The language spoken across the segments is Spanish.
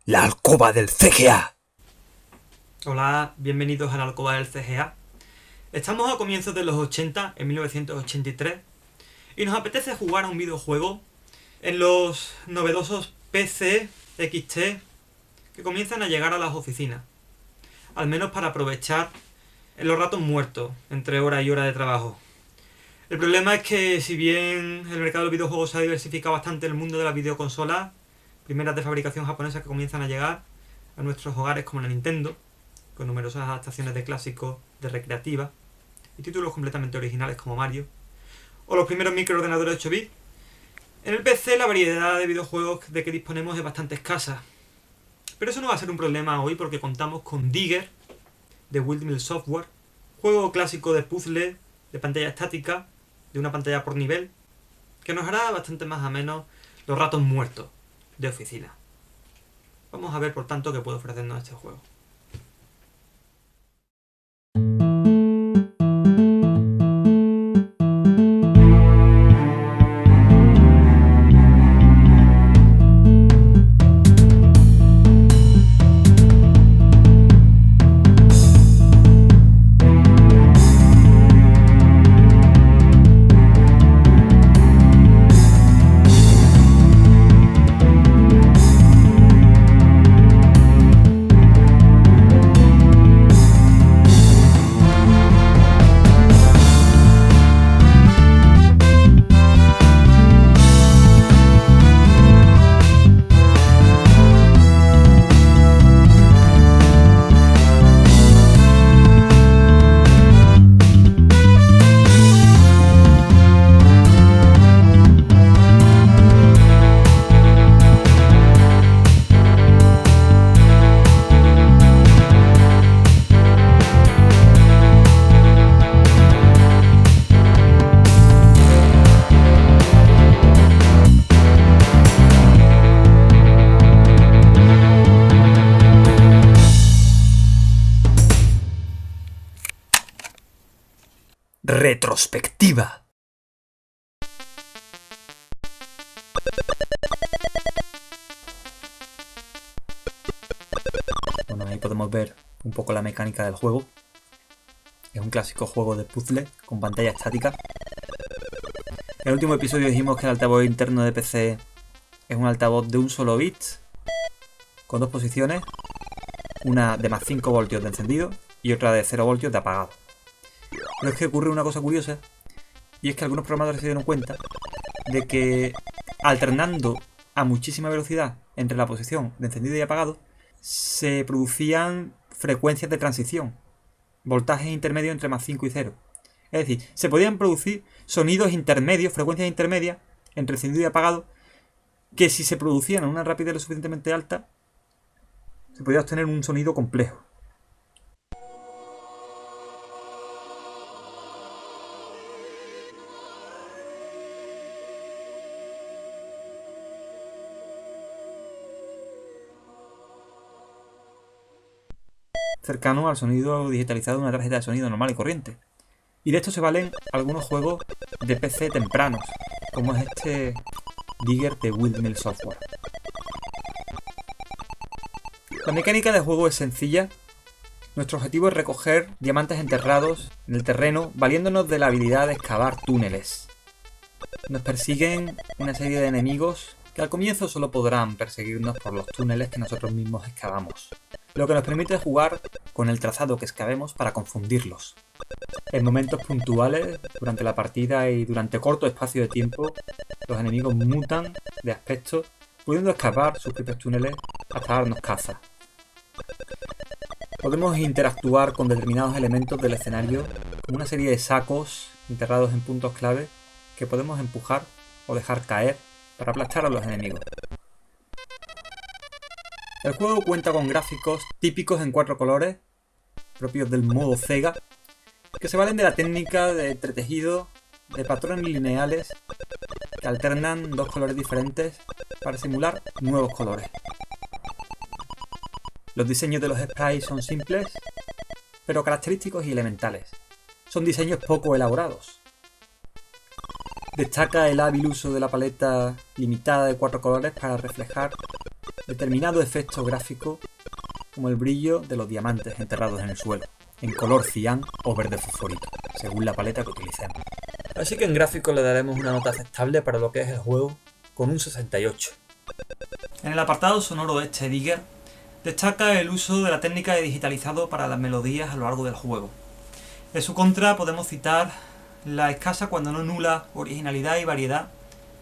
La alcoba del CGA. Hola, bienvenidos a la alcoba del CGA. Estamos a comienzos de los 80, en 1983, y nos apetece jugar a un videojuego en los novedosos PC XT que comienzan a llegar a las oficinas, al menos para aprovechar en los ratos muertos, entre hora y hora de trabajo. El problema es que, si bien el mercado del videojuego se ha diversificado bastante en el mundo de las videoconsolas, primeras de fabricación japonesa que comienzan a llegar a nuestros hogares, como la Nintendo, con numerosas adaptaciones de clásicos, de recreativa, y títulos completamente originales como Mario, o los primeros microordenadores 8 bits, en el PC la variedad de videojuegos de que disponemos es bastante escasa. Pero eso no va a ser un problema hoy, porque contamos con Digger, de Windmill Software, juego clásico de puzzle, de pantalla estática, de una pantalla por nivel, que nos hará bastante más ameno los ratos muertos de oficina. Vamos a ver, por tanto, qué puede ofrecernos este juego. Retrospectiva. Bueno, ahí podemos ver un poco la mecánica del juego. Es un clásico juego de puzzle con pantalla estática. En el último episodio dijimos que el altavoz interno de PC es un altavoz de un solo bit, con dos posiciones, una de más 5 voltios de encendido y otra de 0 voltios de apagado. Pero es que ocurre una cosa curiosa, y es que algunos programadores se dieron cuenta de que, alternando a muchísima velocidad entre la posición de encendido y apagado, se producían frecuencias de transición, voltajes intermedios entre más 5 y 0. Es decir, se podían producir sonidos intermedios, frecuencias intermedias entre encendido y apagado, que si se producían a una rapidez lo suficientemente alta, se podía obtener un sonido complejo. Cercano al sonido digitalizado de una tarjeta de sonido normal y corriente. Y de esto se valen algunos juegos de PC tempranos, como es este Digger de Windmill Software. La mecánica del juego es sencilla. Nuestro objetivo es recoger diamantes enterrados en el terreno, valiéndonos de la habilidad de excavar túneles. Nos persiguen una serie de enemigos que al comienzo solo podrán perseguirnos por los túneles que nosotros mismos excavamos, lo que nos permite jugar con el trazado que excavemos para confundirlos. En momentos puntuales, durante la partida y durante corto espacio de tiempo, los enemigos mutan de aspecto, pudiendo excavar sus propios túneles hasta darnos caza. Podemos interactuar con determinados elementos del escenario, como una serie de sacos enterrados en puntos clave que podemos empujar o dejar caer para aplastar a los enemigos. El juego cuenta con gráficos típicos en 4 colores, propios del modo Sega, que se valen de la técnica de entretejido de patrones lineales que alternan dos colores diferentes para simular nuevos colores. Los diseños de los sprites son simples, pero característicos y elementales. Son diseños poco elaborados. Destaca el hábil uso de la paleta limitada de 4 colores para reflejar determinado efecto gráfico como el brillo de los diamantes enterrados en el suelo, en color cian o verde fosforito, según la paleta que utilicemos. Así que en gráficos le daremos una nota aceptable para lo que es el juego, con un 68. En el apartado sonoro de este Digger, destaca el uso de la técnica de digitalizado para las melodías a lo largo del juego. En su contra podemos citar la escasa, cuando no nula, originalidad y variedad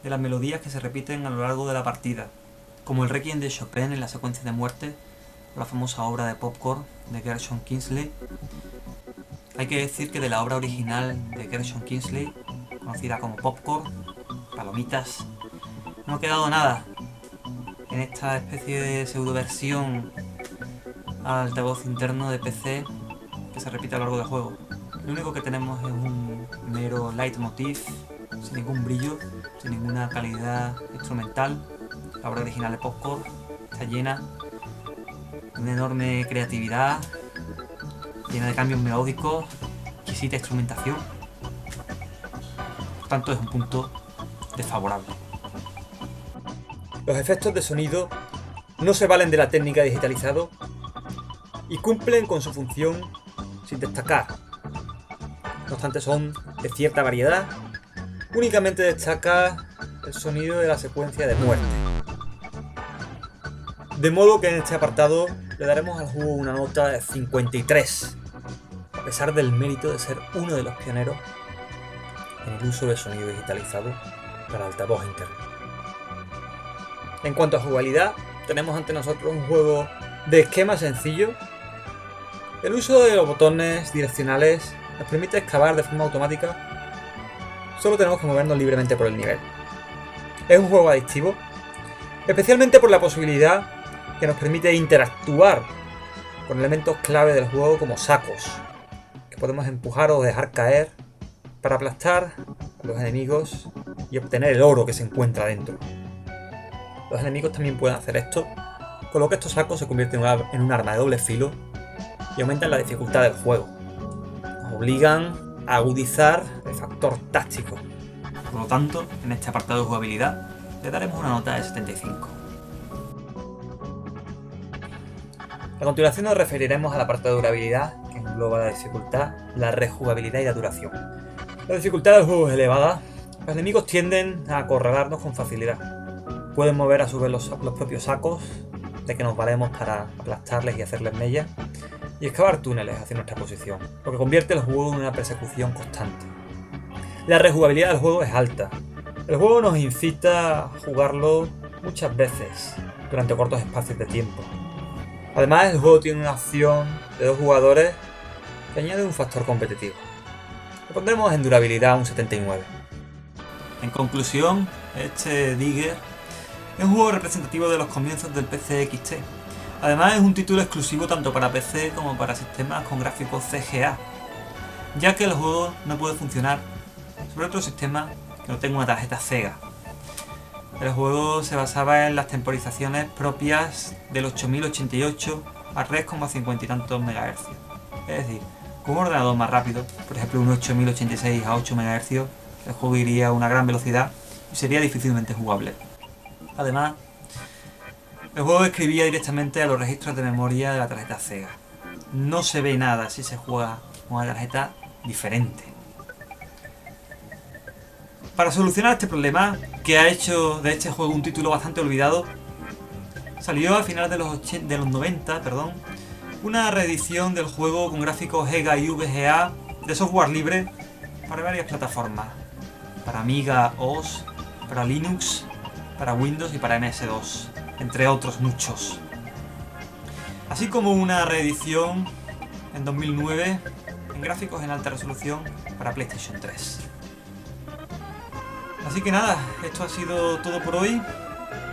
de las melodías que se repiten a lo largo de la partida, como el Requiem de Chopin en la secuencia de muerte, o la famosa obra de Popcorn de Gershon Kingsley. Hay que decir que de la obra original de Gershon Kingsley, conocida como Popcorn, Palomitas, no ha quedado nada. En esta especie de pseudo-versión al altavoz interno de PC que se repite a lo largo del juego. Lo único que tenemos es un mero leitmotiv, sin ningún brillo, sin ninguna calidad instrumental. La obra original de Popcorn está llena de una enorme creatividad, llena de cambios melódicos, exquisita instrumentación. Por tanto, es un punto desfavorable. Los efectos de sonido no se valen de la técnica de digitalizado y cumplen con su función sin destacar. No obstante, son de cierta variedad. Únicamente destaca el sonido de la secuencia de muerte. De modo que en este apartado le daremos al juego una nota de 53, a pesar del mérito de ser uno de los pioneros en el uso de sonido digitalizado para altavoz interno. En cuanto a jugabilidad, tenemos ante nosotros un juego de esquema sencillo. El uso de los botones direccionales nos permite excavar de forma automática. Solo tenemos que movernos libremente por el nivel. Es un juego adictivo, especialmente por la posibilidad que nos permite interactuar con elementos clave del juego como sacos, que podemos empujar o dejar caer para aplastar a los enemigos y obtener el oro que se encuentra dentro. Los enemigos también pueden hacer esto, con lo que estos sacos se convierten en un arma de doble filo y aumentan la dificultad del juego. Nos obligan a agudizar el factor táctico. Por lo tanto, en este apartado de jugabilidad le daremos una nota de 75. A continuación nos referiremos al apartado de durabilidad, que engloba la dificultad, la rejugabilidad y la duración. La dificultad del juego es elevada. Los enemigos tienden a acorralarnos con facilidad. Pueden mover a su vez los propios sacos, de que nos valemos para aplastarles y hacerles mella, y excavar túneles hacia nuestra posición, lo que convierte el juego en una persecución constante. La rejugabilidad del juego es alta. El juego nos incita a jugarlo muchas veces, durante cortos espacios de tiempo. Además, el juego tiene una opción de 2 jugadores que añade un factor competitivo. Le pondremos en durabilidad un 79. En conclusión, este Digger es un juego representativo de los comienzos del PC XT. Además, es un título exclusivo tanto para PC como para sistemas con gráficos CGA, ya que el juego no puede funcionar sobre otro sistema que no tenga una tarjeta Sega. El juego se basaba en las temporizaciones propias del 8088 a 3,50 y tantos MHz. Es decir, con un ordenador más rápido, por ejemplo un 8086 a 8 MHz, el juego iría a una gran velocidad y sería difícilmente jugable. Además, el juego escribía directamente a los registros de memoria de la tarjeta Sega. No se ve nada si se juega con una tarjeta diferente. Para solucionar este problema, que ha hecho de este juego un título bastante olvidado, salió a finales de los 90, una reedición del juego con gráficos EGA y VGA de software libre para varias plataformas. Para Amiga OS, para Linux, para Windows y para MS2, entre otros muchos. Así como una reedición en 2009 en gráficos en alta resolución para PlayStation 3. Así que nada, esto ha sido todo por hoy.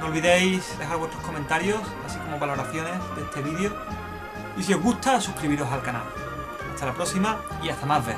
No olvidéis dejar vuestros comentarios, así como valoraciones de este vídeo. Y si os gusta, suscribiros al canal. Hasta la próxima y hasta más ver.